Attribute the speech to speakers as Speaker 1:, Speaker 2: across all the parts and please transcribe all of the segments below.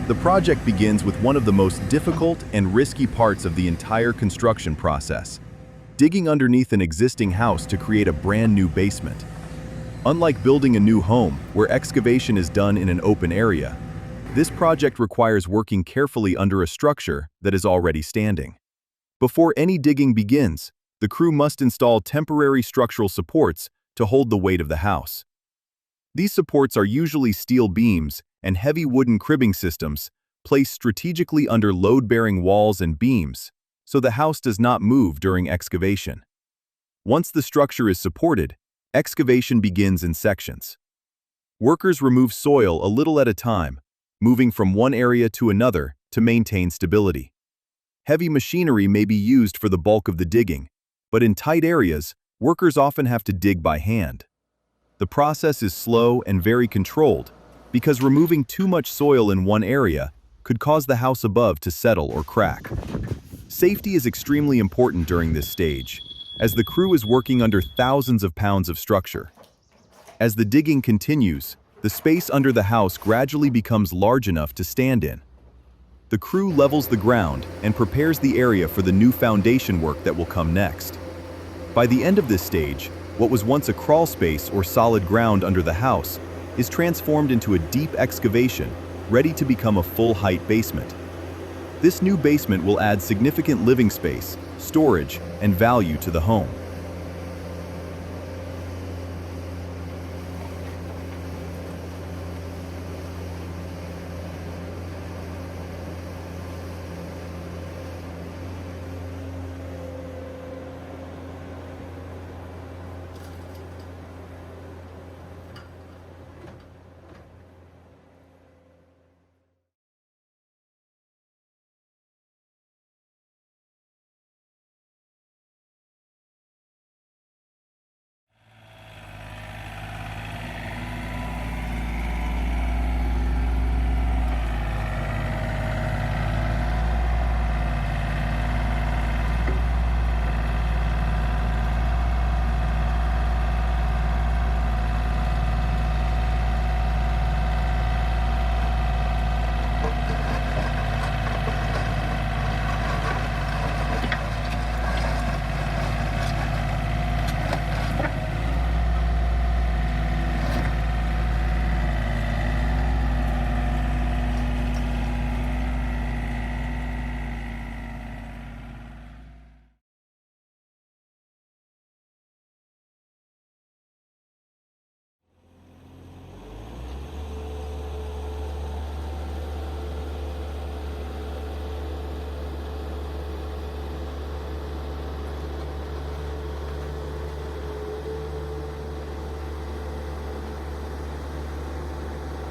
Speaker 1: The project begins with one of the most difficult and risky parts of the entire construction process: digging underneath an existing house to create a brand new basement. Unlike building a new home, where excavation is done in an open area, this project requires working carefully under a structure that is already standing. Before any digging begins, the crew must install temporary structural supports to hold the weight of the house. These supports are usually steel beams and heavy wooden cribbing systems placed strategically under load-bearing walls and beams, so the house does not move during excavation. Once the structure is supported, excavation begins in sections. Workers remove soil a little at a time, moving from one area to another to maintain stability. Heavy machinery may be used for the bulk of the digging, but in tight areas, workers often have to dig by hand. The process is slow and very controlled, because removing too much soil in one area could cause the house above to settle or crack. Safety is extremely important during this stage, as the crew is working under thousands of pounds of structure. As the digging continues, the space under the house gradually becomes large enough to stand in. The crew levels the ground and prepares the area for the new foundation work that will come next. By the end of this stage, what was once a crawl space or solid ground under the house is transformed into a deep excavation, ready to become a full-height basement. This new basement will add significant living space, storage, and value to the home.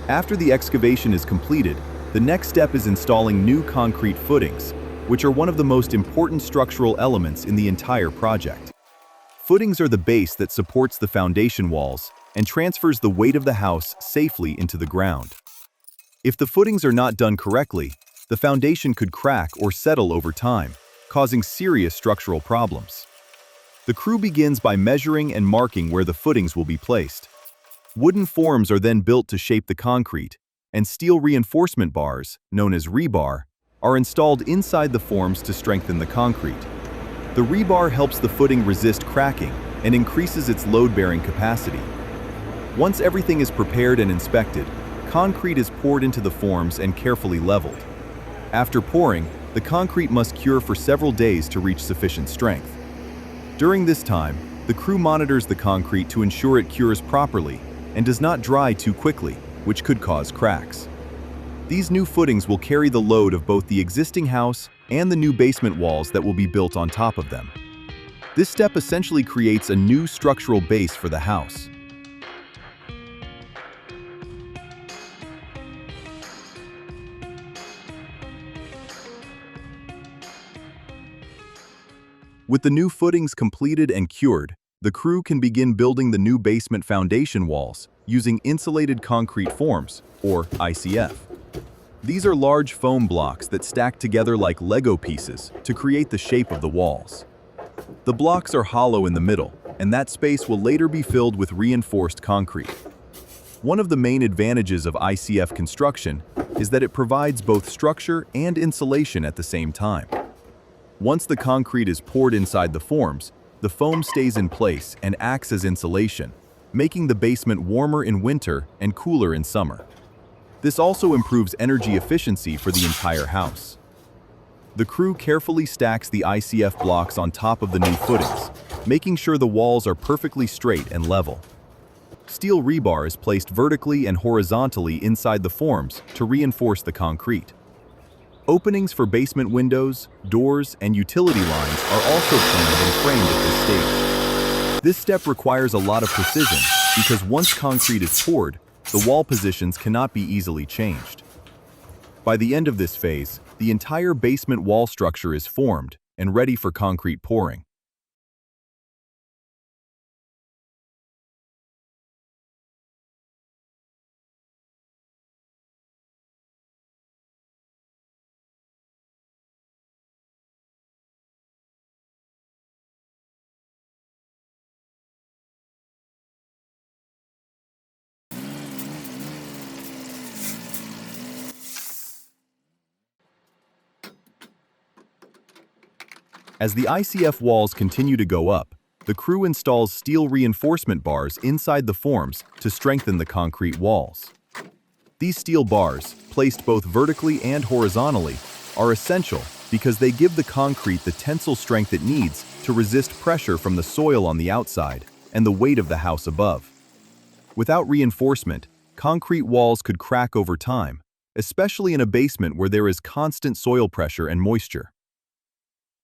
Speaker 1: After the excavation is completed, the next step is installing new concrete footings, which are one of the most important structural elements in the entire project. Footings are the base that supports the foundation walls and transfers the weight of the house safely into the ground. If the footings are not done correctly, the foundation could crack or settle over time, causing serious structural problems. The crew begins by measuring and marking where the footings will be placed. Wooden forms are then built to shape the concrete, and steel reinforcement bars, known as rebar, are installed inside the forms to strengthen the concrete. The rebar helps the footing resist cracking and increases its load-bearing capacity. Once everything is prepared and inspected, concrete is poured into the forms and carefully leveled. After pouring, the concrete must cure for several days to reach sufficient strength. During this time, the crew monitors the concrete to ensure it cures properly and does not dry too quickly, which could cause cracks. These new footings will carry the load of both the existing house and the new basement walls that will be built on top of them. This step essentially creates a new structural base for the house. With the new footings completed and cured, the crew can begin building the new basement foundation walls using insulated concrete forms, or ICF. These are large foam blocks that stack together like Lego pieces to create the shape of the walls. The blocks are hollow in the middle, and that space will later be filled with reinforced concrete. One of the main advantages of ICF construction is that it provides both structure and insulation at the same time. Once the concrete is poured inside the forms, the foam stays in place and acts as insulation, making the basement warmer in winter and cooler in summer. This also improves energy efficiency for the entire house. The crew carefully stacks the ICF blocks on top of the new footings, making sure the walls are perfectly straight and level. Steel rebar is placed vertically and horizontally inside the forms to reinforce the concrete. Openings for basement windows, doors, and utility lines are also planned and framed at this stage. This step requires a lot of precision because once concrete is poured, the wall positions cannot be easily changed. By the end of this phase, the entire basement wall structure is formed and ready for concrete pouring. As the ICF walls continue to go up, the crew installs steel reinforcement bars inside the forms to strengthen the concrete walls. These steel bars, placed both vertically and horizontally, are essential because they give the concrete the tensile strength it needs to resist pressure from the soil on the outside and the weight of the house above. Without reinforcement, concrete walls could crack over time, especially in a basement where there is constant soil pressure and moisture.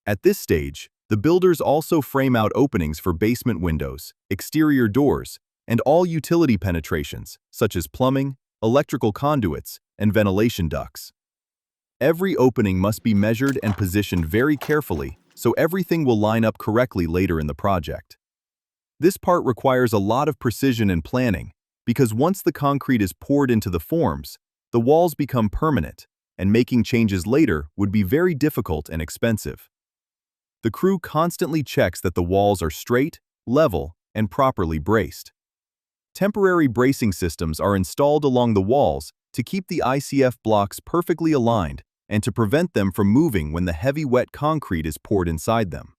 Speaker 1: At this stage, the builders also frame out openings for basement windows, exterior doors, and all utility penetrations, such as plumbing, electrical conduits, and ventilation ducts. Every opening must be measured and positioned very carefully so everything will line up correctly later in the project. This part requires a lot of precision and planning because once the concrete is poured into the forms, the walls become permanent, and making changes later would be very difficult and expensive. The crew constantly checks that the walls are straight, level, and properly braced. Temporary bracing systems are installed along the walls to keep the ICF blocks perfectly aligned and to prevent them from moving when the heavy wet concrete is poured inside them.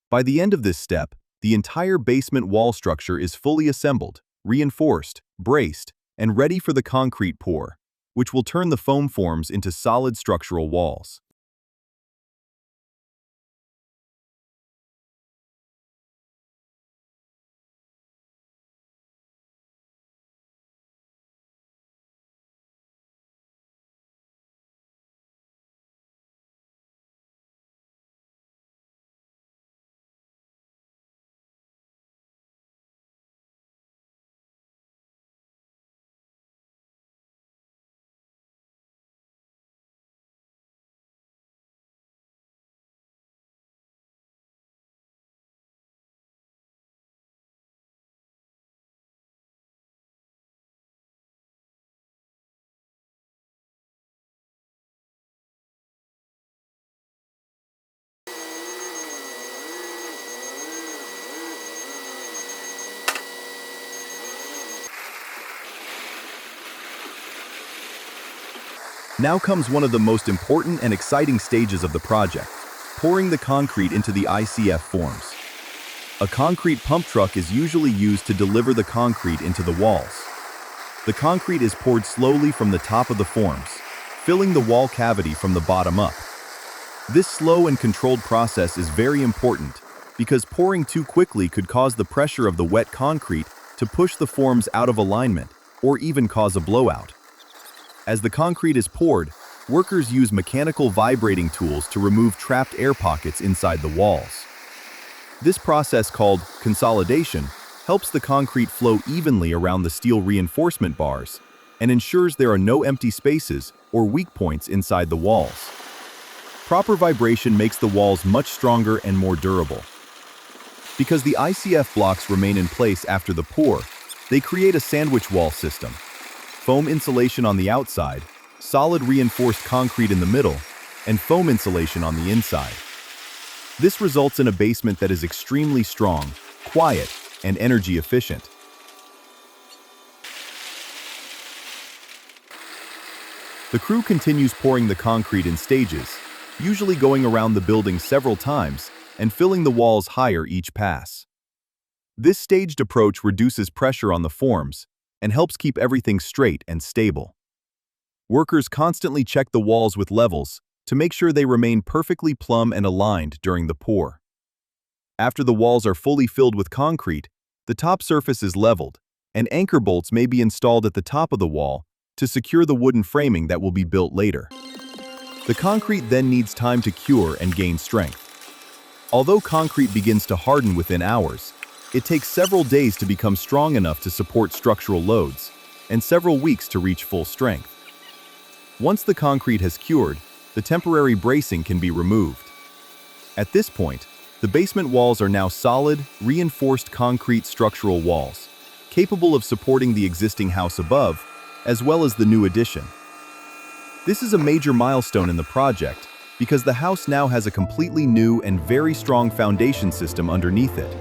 Speaker 1: By the end of this step, the entire basement wall structure is fully assembled, reinforced, braced, and ready for the concrete pour, which will turn the foam forms into solid structural walls. Now comes one of the most important and exciting stages of the project, pouring the concrete into the ICF forms. A concrete pump truck is usually used to deliver the concrete into the walls. The concrete is poured slowly from the top of the forms, filling the wall cavity from the bottom up. This slow and controlled process is very important because pouring too quickly could cause the pressure of the wet concrete to push the forms out of alignment or even cause a blowout. As the concrete is poured, workers use mechanical vibrating tools to remove trapped air pockets inside the walls. This process, called consolidation, helps the concrete flow evenly around the steel reinforcement bars and ensures there are no empty spaces or weak points inside the walls. Proper vibration makes the walls much stronger and more durable. Because the ICF blocks remain in place after the pour, they create a sandwich wall system. Foam insulation on the outside, solid reinforced concrete in the middle, and foam insulation on the inside. This results in a basement that is extremely strong, quiet, and energy efficient. The crew continues pouring the concrete in stages, usually going around the building several times and filling the walls higher each pass. This staged approach reduces pressure on the forms and helps keep everything straight and stable. Workers constantly check the walls with levels to make sure they remain perfectly plumb and aligned during the pour. After the walls are fully filled with concrete, the top surface is leveled, and anchor bolts may be installed at the top of the wall to secure the wooden framing that will be built later. The concrete then needs time to cure and gain strength. Although concrete begins to harden within hours, it takes several days to become strong enough to support structural loads, and several weeks to reach full strength. Once the concrete has cured, the temporary bracing can be removed. At this point, the basement walls are now solid, reinforced concrete structural walls, capable of supporting the existing house above, as well as the new addition. This is a major milestone in the project because the house now has a completely new and very strong foundation system underneath it.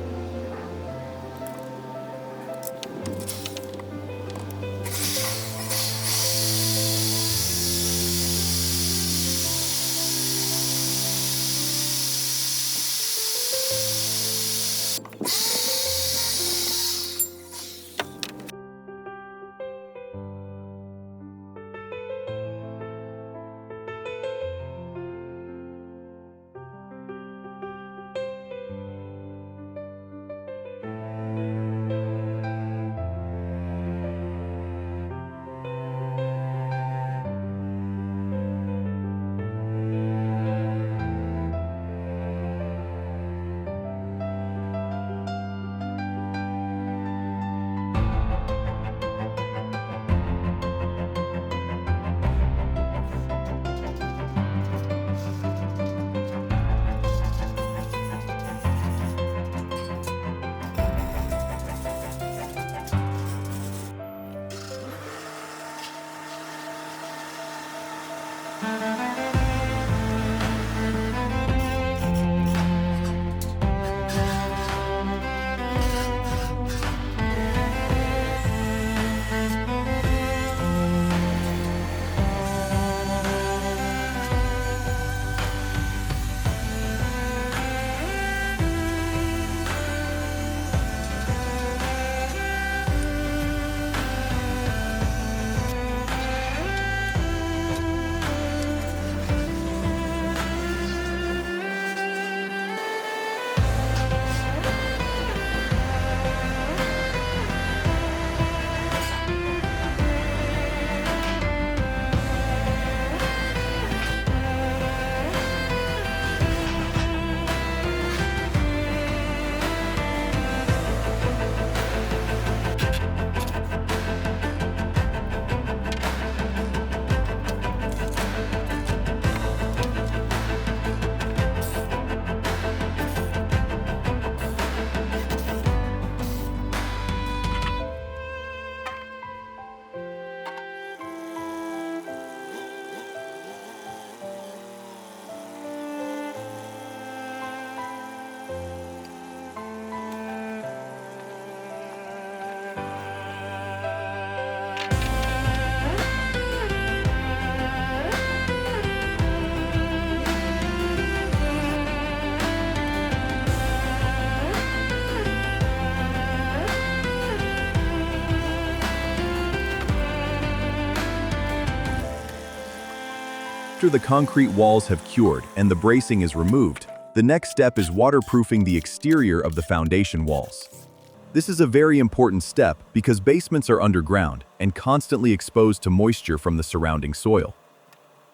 Speaker 1: After the concrete walls have cured and the bracing is removed, the next step is waterproofing the exterior of the foundation walls. This is a very important step because basements are underground and constantly exposed to moisture from the surrounding soil.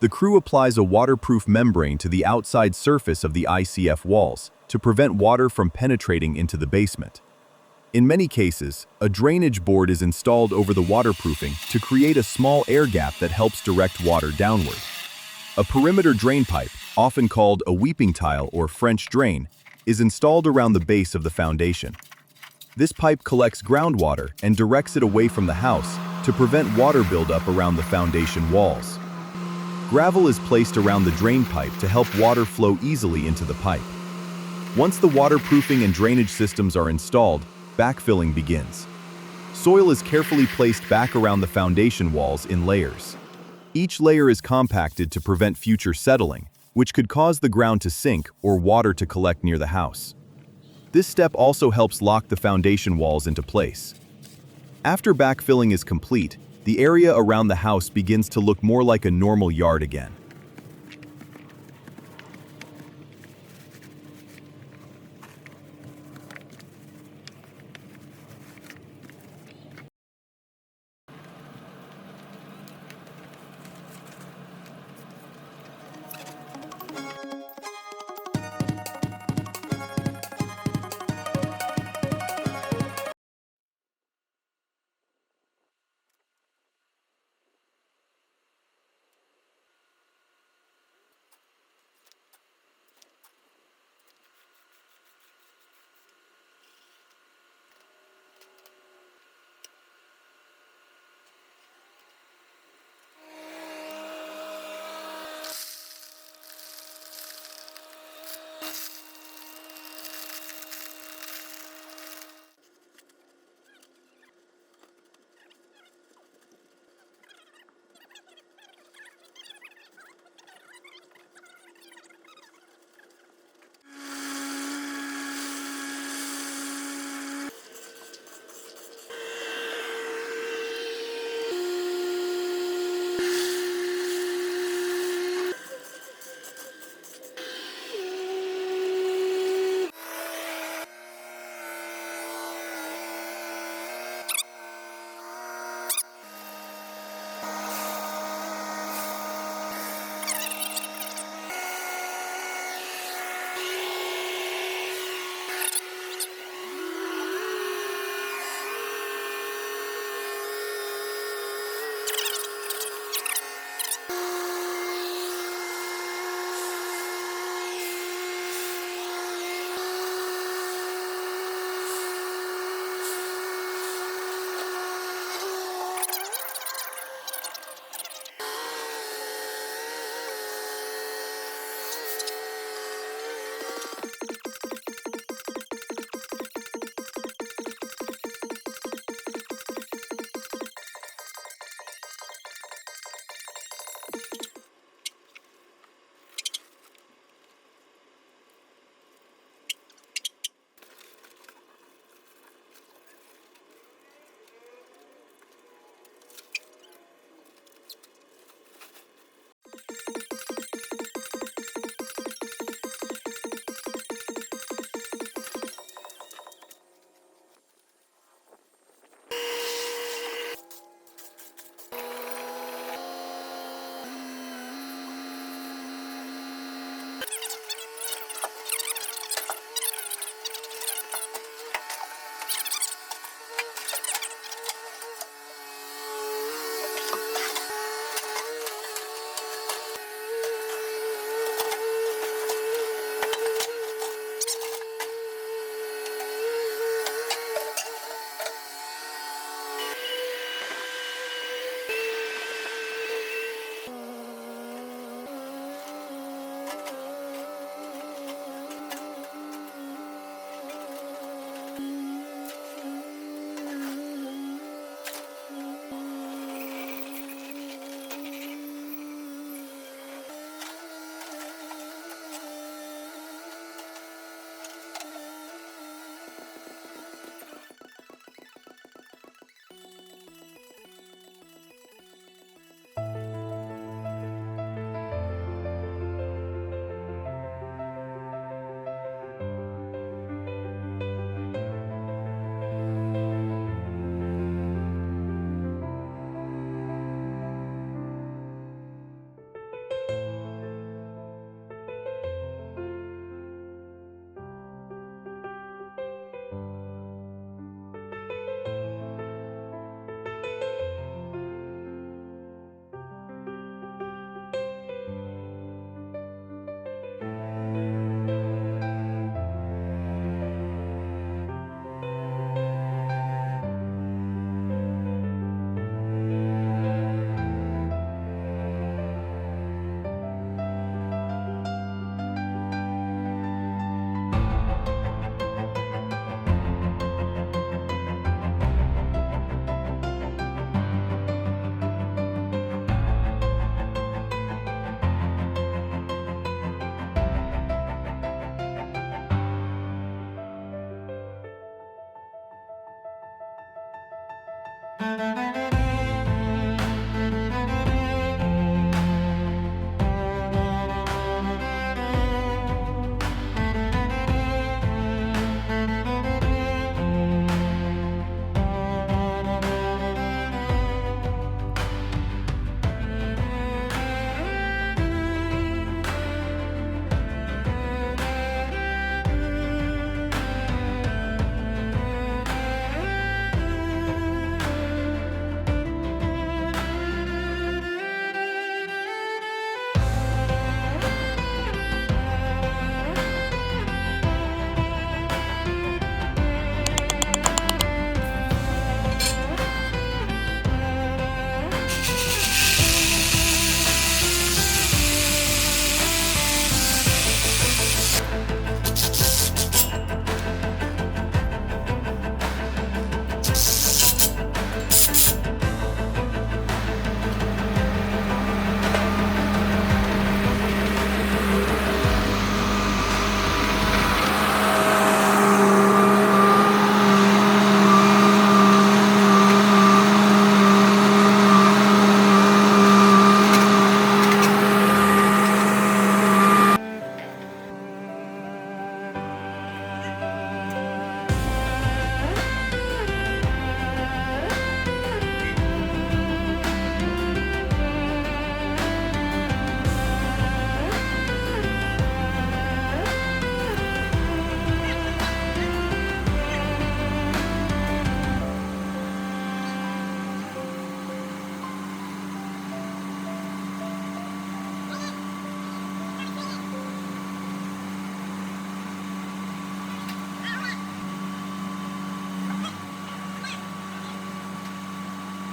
Speaker 1: The crew applies a waterproof membrane to the outside surface of the ICF walls to prevent water from penetrating into the basement. In many cases, a drainage board is installed over the waterproofing to create a small air gap that helps direct water downward. A perimeter drain pipe, often called a weeping tile or French drain, is installed around the base of the foundation. This pipe collects groundwater and directs it away from the house to prevent water buildup around the foundation walls. Gravel is placed around the drain pipe to help water flow easily into the pipe. Once the waterproofing and drainage systems are installed, backfilling begins. Soil is carefully placed back around the foundation walls in layers. Each layer is compacted to prevent future settling, which could cause the ground to sink or water to collect near the house. This step also helps lock the foundation walls into place. After backfilling is complete, the area around the house begins to look more like a normal yard again.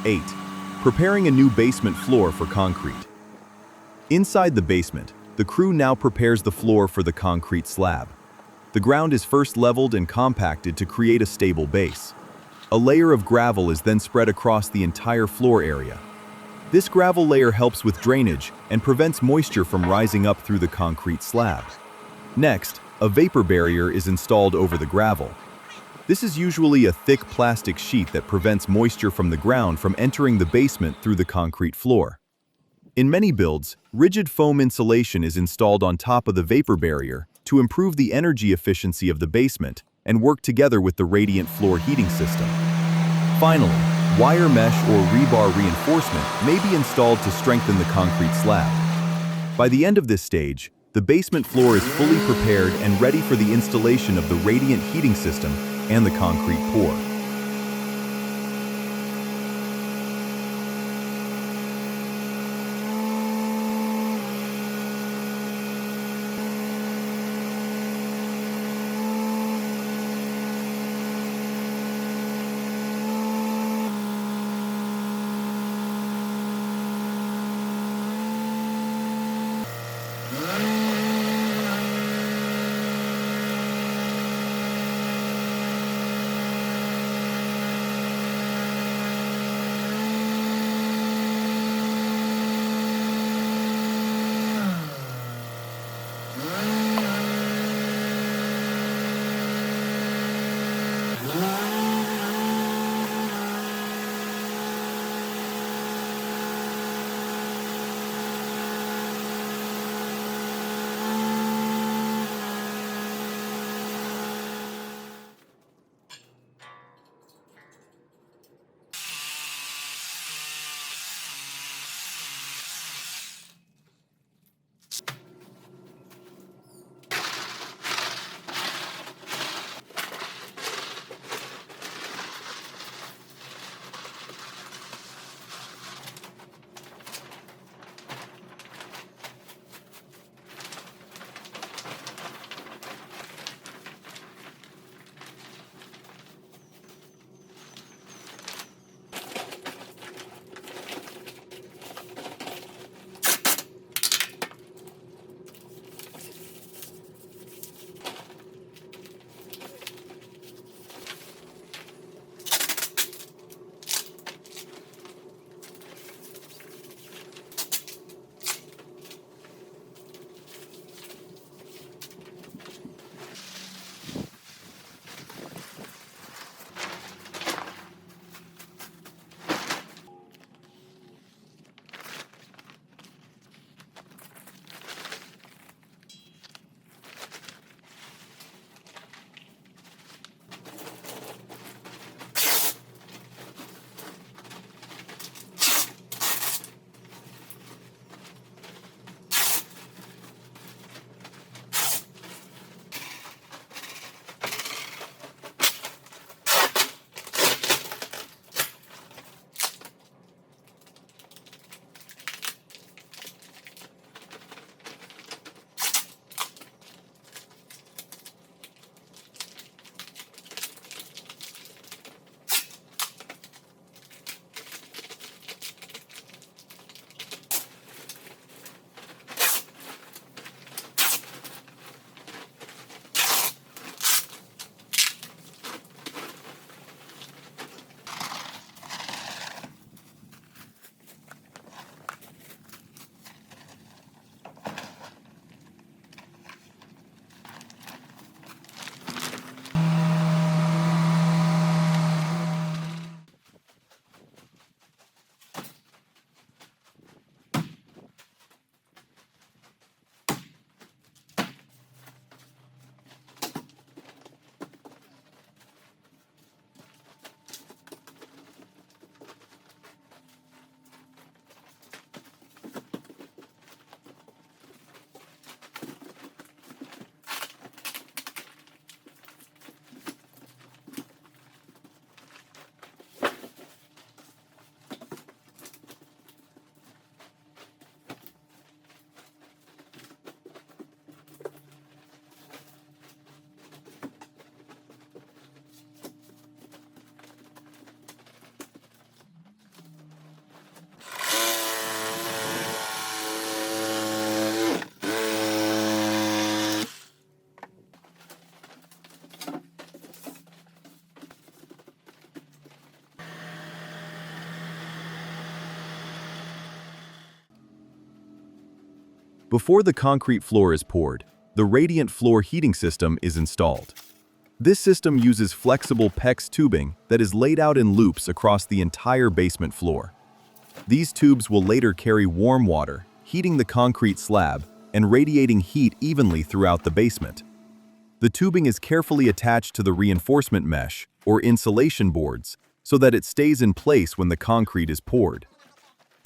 Speaker 1: 8. Preparing a new basement floor for concrete. Inside the basement, the crew now prepares the floor for the concrete slab. The ground is first leveled and compacted to create a stable base. A layer of gravel is then spread across the entire floor area. This gravel layer helps with drainage and prevents moisture from rising up through the concrete slab. Next, a vapor barrier is installed over the gravel. This is usually a thick plastic sheet that prevents moisture from the ground from entering the basement through the concrete floor. In many builds, rigid foam insulation is installed on top of the vapor barrier to improve the energy efficiency of the basement and work together with the radiant floor heating system. Finally, wire mesh or rebar reinforcement may be installed to strengthen the concrete slab. By the end of this stage, the basement floor is fully prepared and ready for the installation of the radiant heating system and the concrete pour. Before the concrete floor is poured, the radiant floor heating system is installed. This system uses flexible PEX tubing that is laid out in loops across the entire basement floor. These tubes will later carry warm water, heating the concrete slab and radiating heat evenly throughout the basement. The tubing is carefully attached to the reinforcement mesh, or insulation boards, so that it stays in place when the concrete is poured.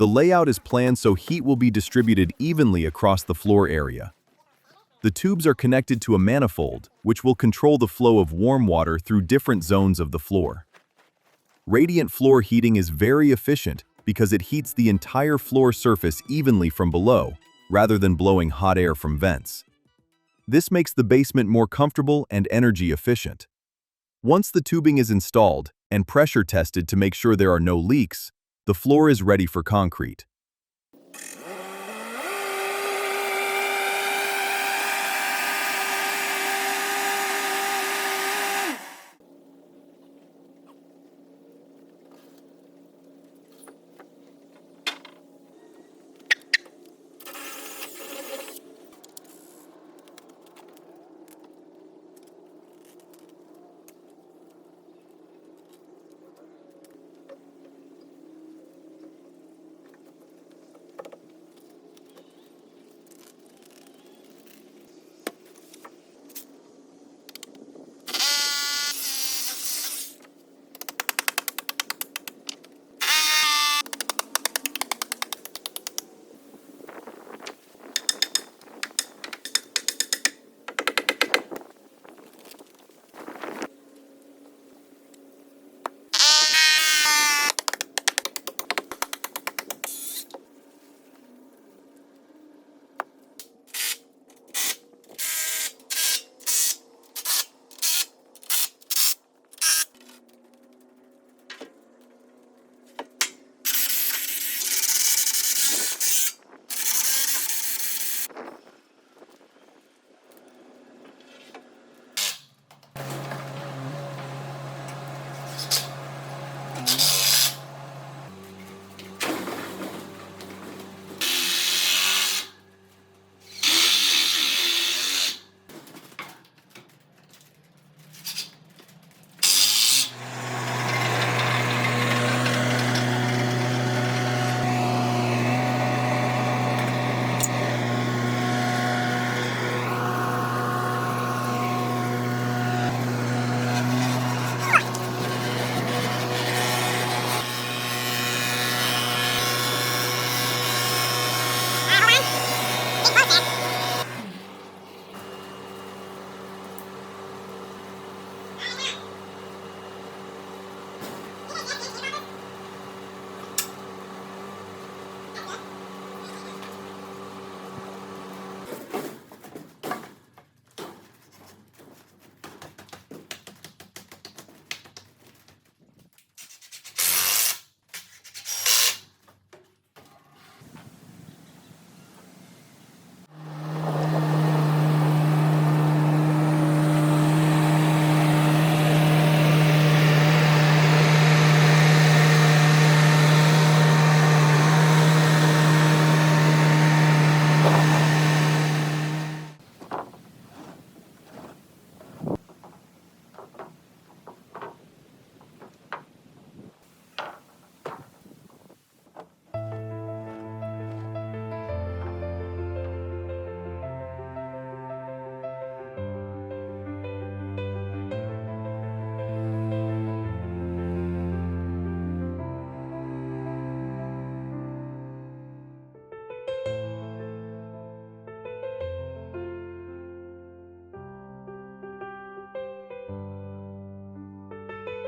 Speaker 1: The layout is planned so heat will be distributed evenly across the floor area. The tubes are connected to a manifold, which will control the flow of warm water through different zones of the floor. Radiant floor heating is very efficient because it heats the entire floor surface evenly from below, rather than blowing hot air from vents. This makes the basement more comfortable and energy efficient. Once the tubing is installed and pressure tested to make sure there are no leaks, the floor is ready for concrete.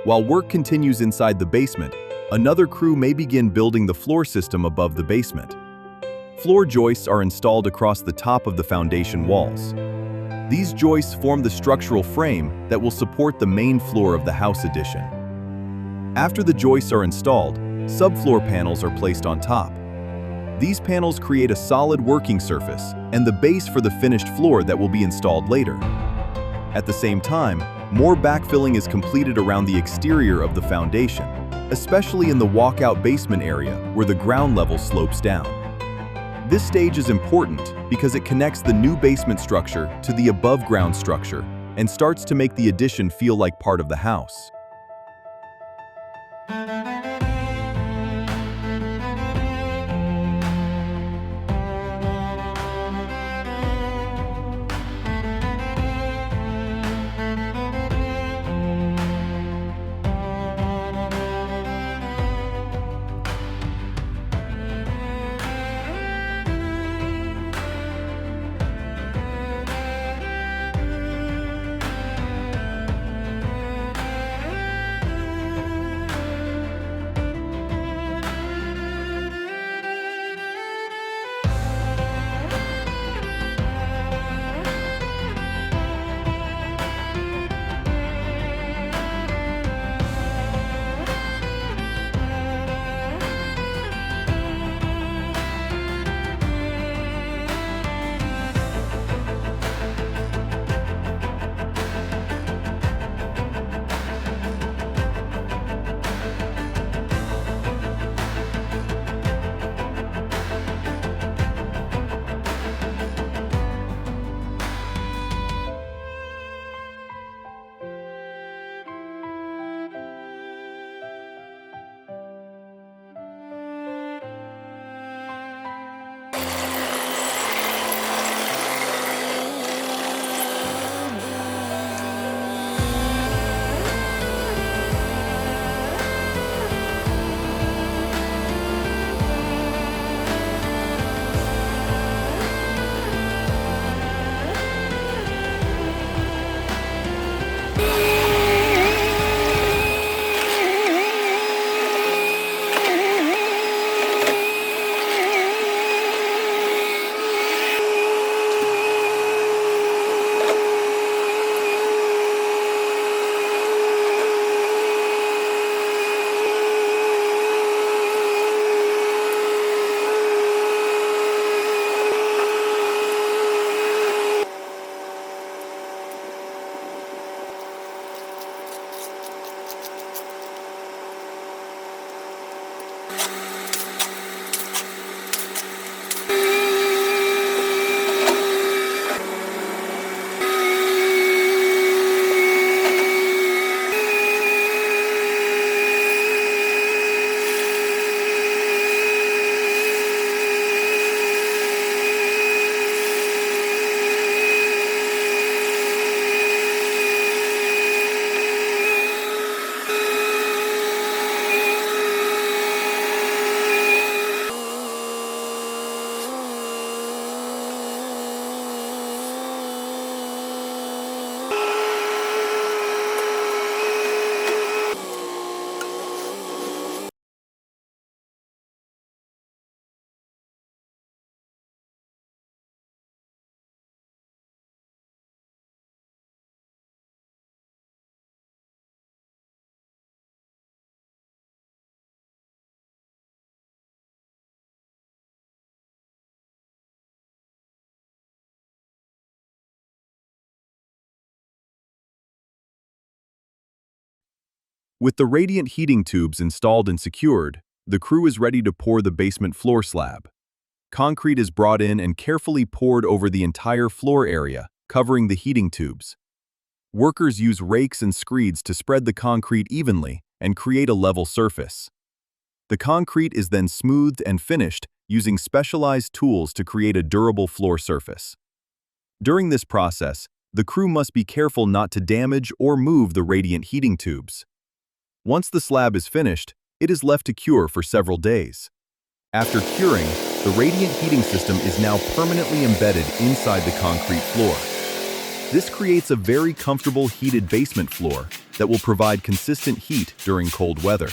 Speaker 1: While work continues inside the basement, another crew may begin building the floor system above the basement. Floor joists are installed across the top of the foundation walls. These joists form the structural frame that will support the main floor of the house addition. After the joists are installed, subfloor panels are placed on top. These panels create a solid working surface and the base for the finished floor that will be installed later. At the same time, more backfilling is completed around the exterior of the foundation, especially in the walkout basement area where the ground level slopes down. This stage is important because it connects the new basement structure to the above-ground structure and starts to make the addition feel like part of the house. With the radiant heating tubes installed and secured, the crew is ready to pour the basement floor slab. Concrete is brought in and carefully poured over the entire floor area, covering the heating tubes. Workers use rakes and screeds to spread the concrete evenly and create a level surface. The concrete is then smoothed and finished using specialized tools to create a durable floor surface. During this process, the crew must be careful not to damage or move the radiant heating tubes. Once the slab is finished, it is left to cure for several days. After curing, the radiant heating system is now permanently embedded inside the concrete floor. This creates a very comfortable heated basement floor that will provide consistent heat during cold weather.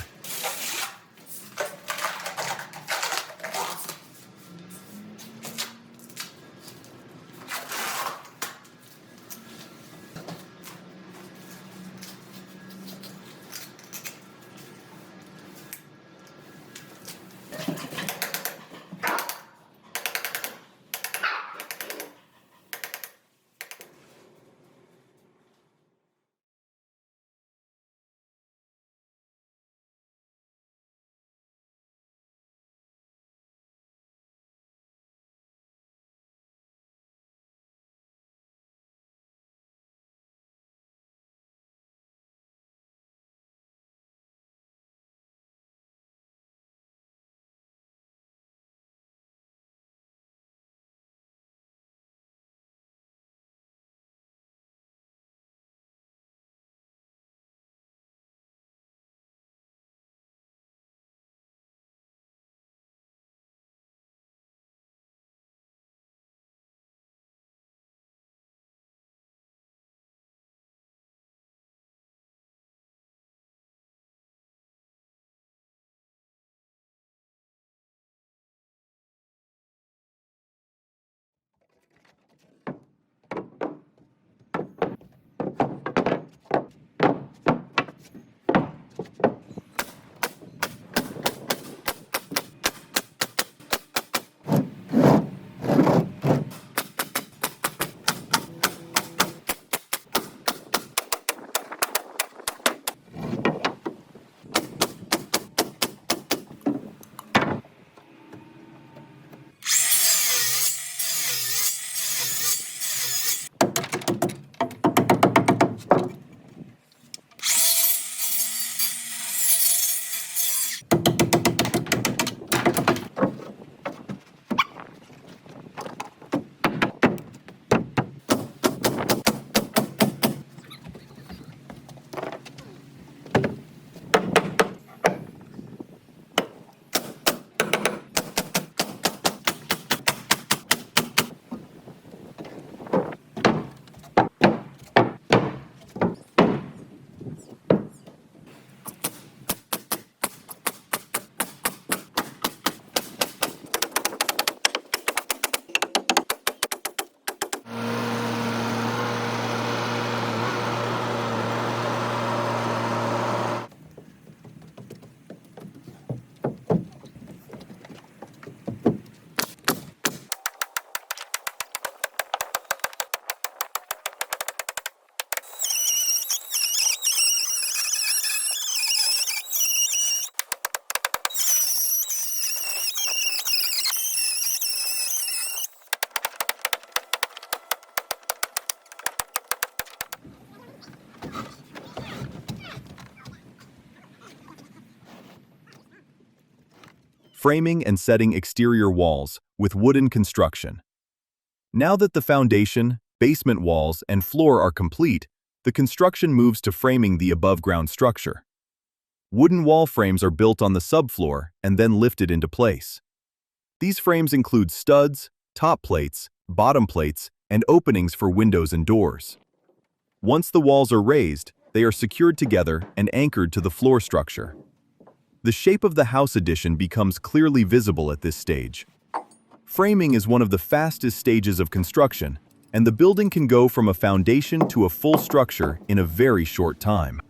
Speaker 1: framing and setting exterior walls with wooden construction. Now that the foundation, basement walls, and floor are complete, the construction moves to framing the above-ground structure. Wooden wall frames are built on the subfloor and then lifted into place. These frames include studs, top plates, bottom plates, and openings for windows and doors. Once the walls are raised, they are secured together and anchored to the floor structure. The shape of the house addition becomes clearly visible at this stage. Framing is one of the fastest stages of construction, and the building can go from a foundation to a full structure in a very short time.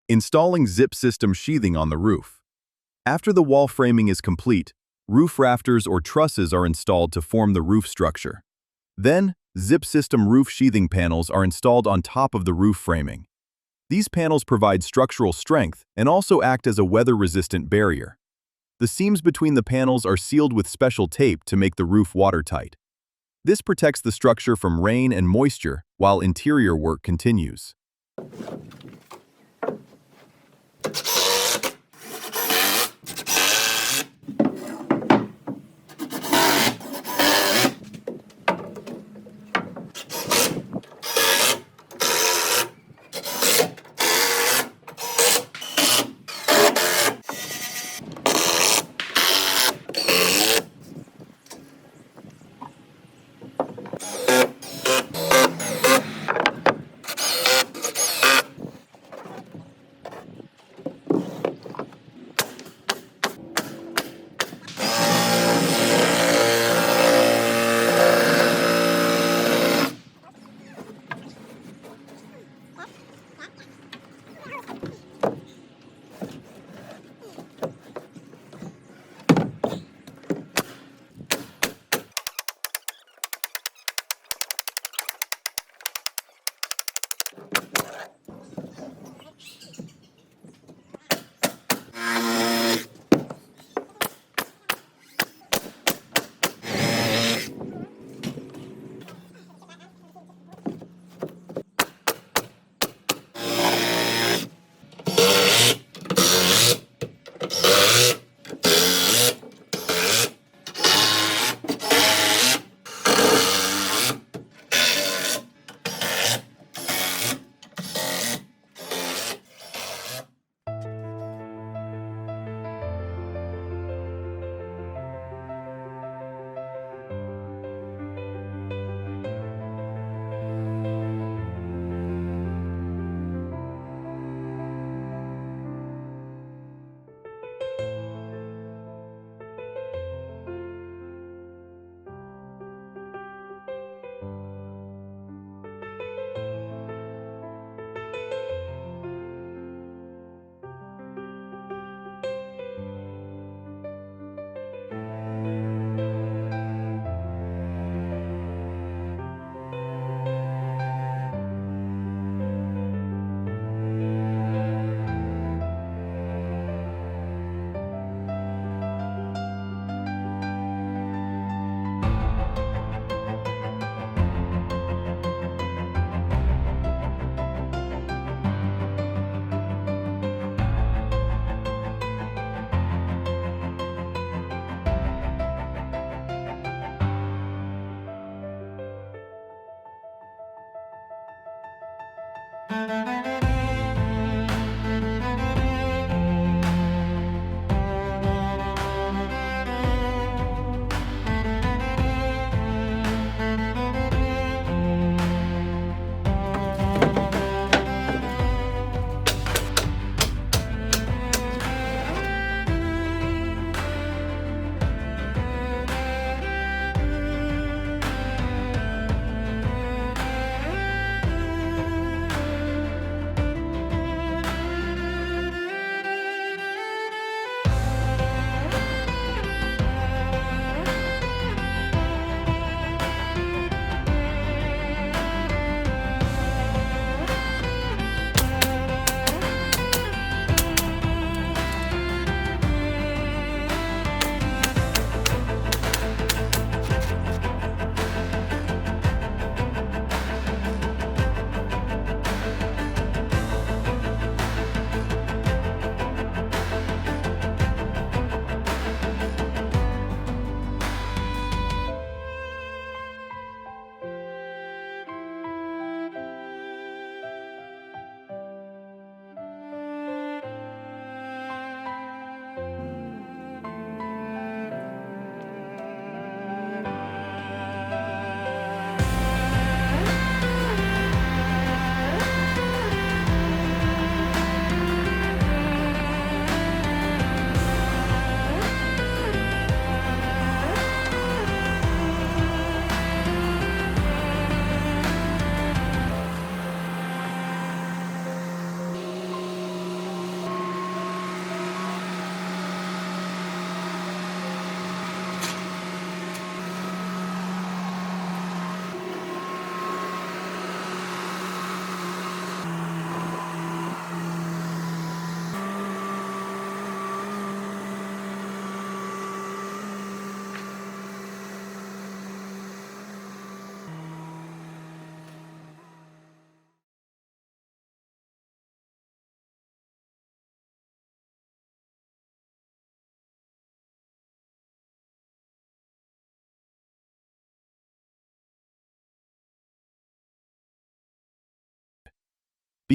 Speaker 1: Installing zip system sheathing on the roof. After the wall framing is complete, roof rafters or trusses are installed to form the roof structure. Then, zip system roof sheathing panels are installed on top of the roof framing. These panels provide structural strength and also act as a weather-resistant barrier. The seams between the panels are sealed with special tape to make the roof watertight. This protects the structure from rain and moisture while interior work continues.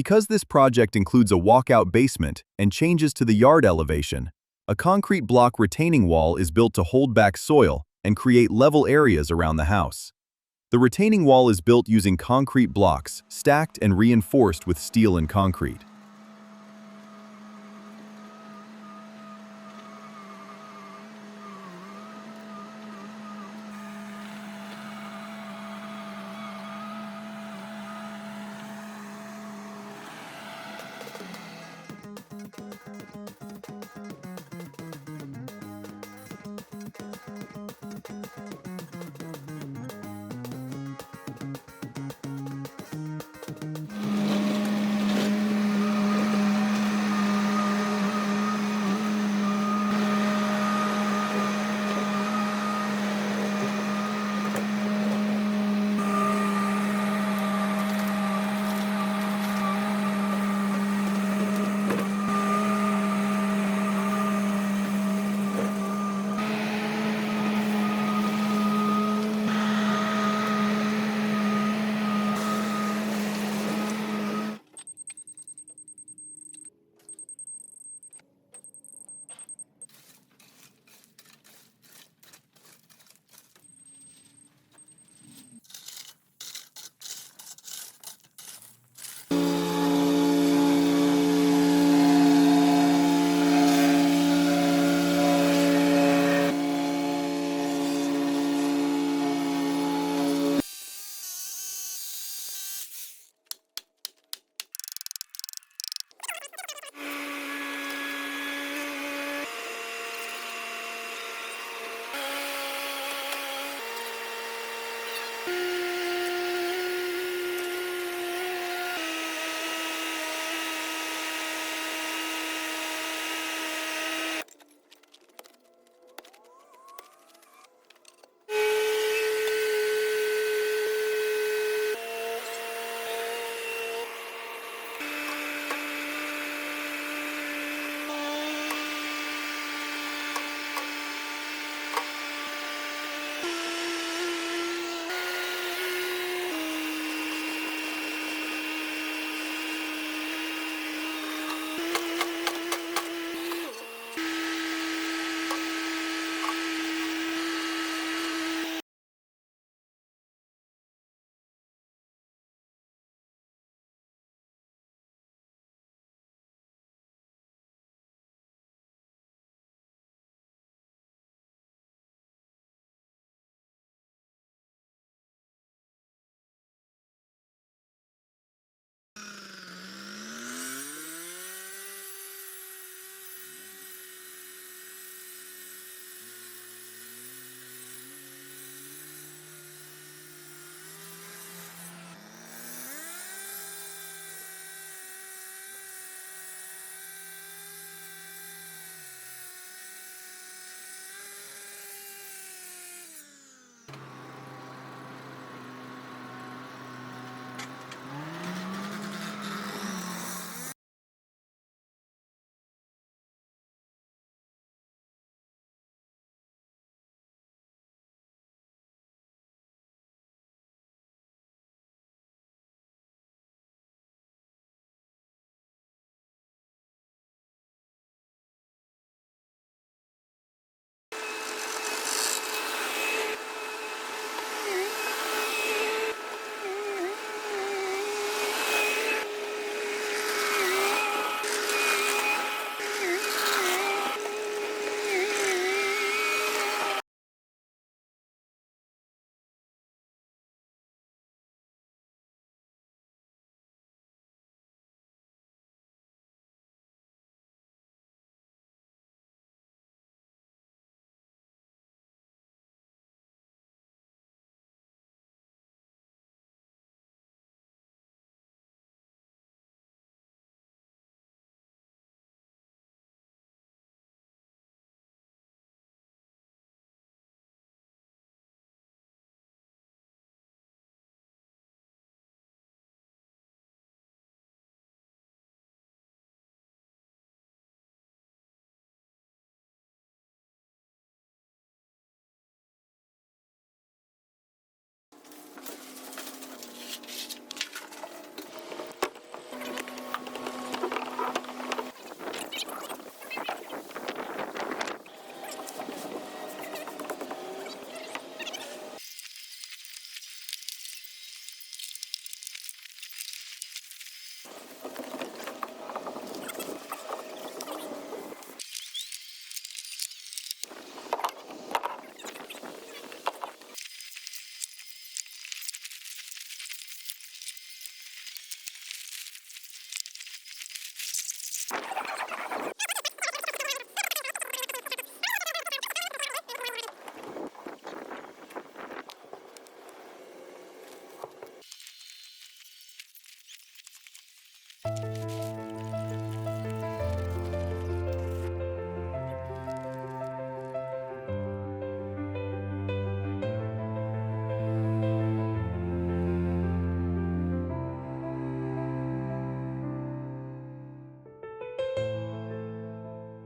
Speaker 1: Because this project includes a walkout basement and changes to the yard elevation, a concrete block retaining wall is built to hold back soil and create level areas around the house. The retaining wall is built using concrete blocks, stacked and reinforced with steel and concrete.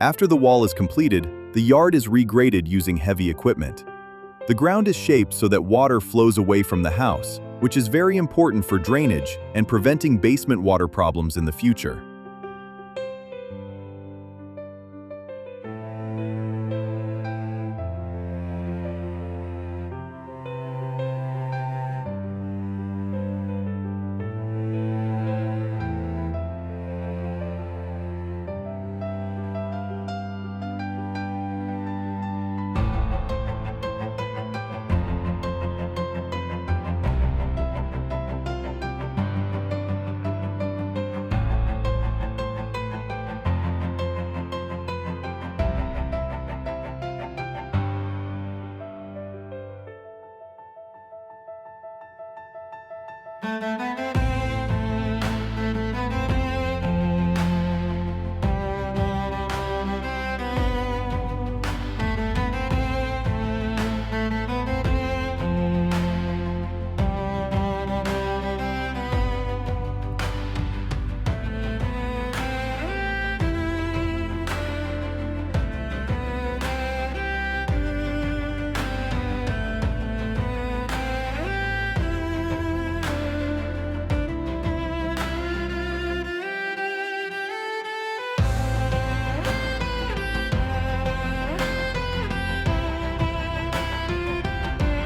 Speaker 1: After the wall is completed, the yard is regraded using heavy equipment. The ground is shaped so that water flows away from the house, which is very important for drainage and preventing basement water problems in the future.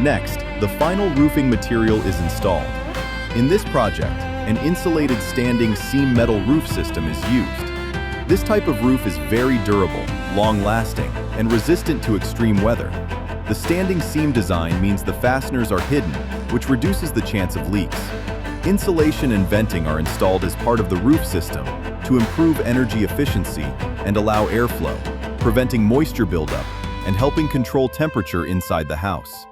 Speaker 1: Next, the final roofing material is installed. In this project, an insulated standing seam metal roof system is used. This type of roof is very durable, long-lasting, and resistant to extreme weather. The standing seam design means the fasteners are hidden, which reduces the chance of leaks. Insulation and venting are installed as part of the roof system to improve energy efficiency and allow airflow, preventing moisture buildup and helping control temperature inside the house.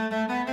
Speaker 2: Thank you.